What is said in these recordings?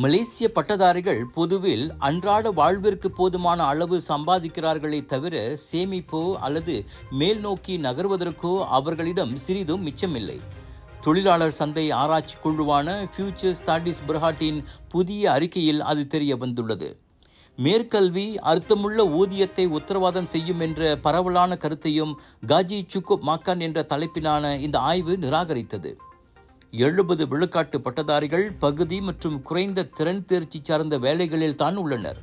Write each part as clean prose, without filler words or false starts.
மலேசிய பட்டதாரிகள் பொதுவில் அன்றாட வாழ்விற்கு போதுமான அளவு சம்பாதிக்கிறார்களே தவிர சேமிப்போ அல்லது மேல் நோக்கி நகர்வதற்கோ அவர்களிடம் சிறிதும் மிச்சமில்லை. தொழிலாளர் சந்தை ஆராய்ச்சி குழுவான ஃபியூச்சர் ஸ்டடீஸ் பெர்ஹாட்டின் புதிய அறிக்கையில் அது தெரிய வந்துள்ளது. மேற்கல்வி அர்த்தமுள்ள ஊதியத்தை உத்தரவாதம் செய்யும் என்ற பரவலான கருத்தையும் காஜி சுக்குப் மாக்கான் என்ற தலைப்பிலான இந்த ஆய்வு நிராகரித்தது. 70 விழுக்காட்டு பட்டதாரிகள் பகுதி மற்றும் குறைந்த திறன் தேர்ச்சி சார்ந்த வேலைகளில் தான் உள்ளனர்.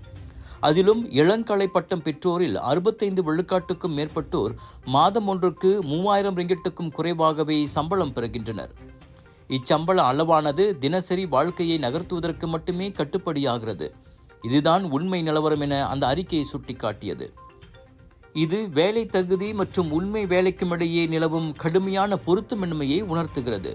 அதிலும் இளங்கலை பட்டம் பெற்றோரில் 65 விழுக்காட்டுக்கும் மேற்பட்டோர் மாதம் ஒன்றுக்கு 3000 ரிங்கிட்டுக்கும் குறைவாகவே சம்பளம் பெறுகின்றனர். இச்சம்பள அளவானது தினசரி வாழ்க்கையை நகர்த்துவதற்கு மட்டுமே கட்டுப்படியாகிறது. இதுதான் உண்மை நிலவரம் என அந்த அறிக்கையை சுட்டிக்காட்டியது. இது வேலை தகுதி மற்றும் உண்மை வேலைக்கும் இடையே நிலவும் கடுமையான பொருத்தமின்மையை உணர்த்துகிறது.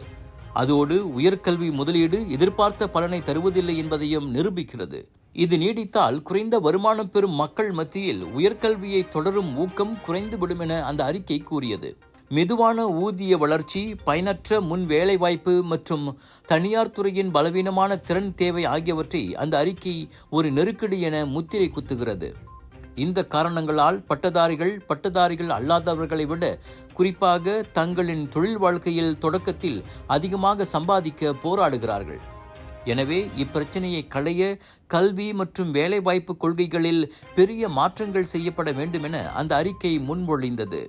அதோடு உயர்கல்வி முதலீடு எதிர்பார்த்த பலனை தருவதில்லை என்பதையும் நிரூபிக்கிறது. இது நீடித்தால் குறைந்த வருமானம் பெறும் மக்கள் மத்தியில் உயர்கல்வியை தொடரும் ஊக்கம் குறைந்துவிடும் என அந்த அறிக்கை கூறியது. மெதுவான ஊதிய வளர்ச்சி, பயனற்ற முன் வேலைவாய்ப்பு மற்றும் தனியார் துறையின் பலவீனமான திறன் தேவை ஆகியவற்றை அந்த அறிக்கை ஒரு நெருக்கடி என முத்திரை குத்துகிறது. இந்த காரணங்களால் பட்டதாரிகள் அல்லாதவர்களை விட குறிப்பாக தங்களின் தொழில் வாழ்க்கையில் தொடக்கத்தில் அதிகமாக சம்பாதிக்க போராடுகிறார்கள். எனவே இப்பிரச்சனையை களைய கல்வி மற்றும் வேலைவாய்ப்பு கொள்கைகளில் பெரிய மாற்றங்கள் செய்யப்பட வேண்டும் என அந்த அறிக்கை முன்மொழிந்தது.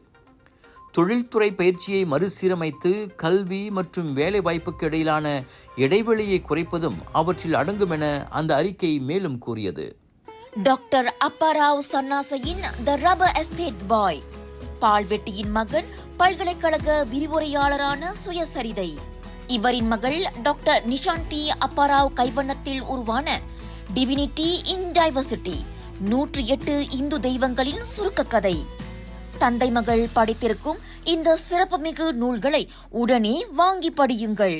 தொழில்துறை பயிற்சியை மறுசீரமைத்து கல்வி மற்றும் வேலைவாய்ப்புக்கு இடையிலான இடைவெளியை குறைப்பதும் அவற்றில் அடங்கும் என அந்த அறிக்கை மேலும் கூறியது. டாக்டர் அப்பாராவ் சன்னாசையின் த ரப்பர் எஸ்டேட் பாய், பால்வெட்டியின் மகன், பல்கலைக்கழக விரிவுரையாளரான சுயசரிதை. இவரின் மகள் டாக்டர் நிஷாந்தி அப்பாராவ் கைவண்ணத்தில் உருவான டிவினிட்டி இன் டைவர்சிட்டி, 108 இந்து தெய்வங்களின் சுருக்க கதை. தந்தை மகள் படித்திருக்கும் இந்த சிறப்புமிகு நூல்களை உடனே வாங்கி படியுங்கள்.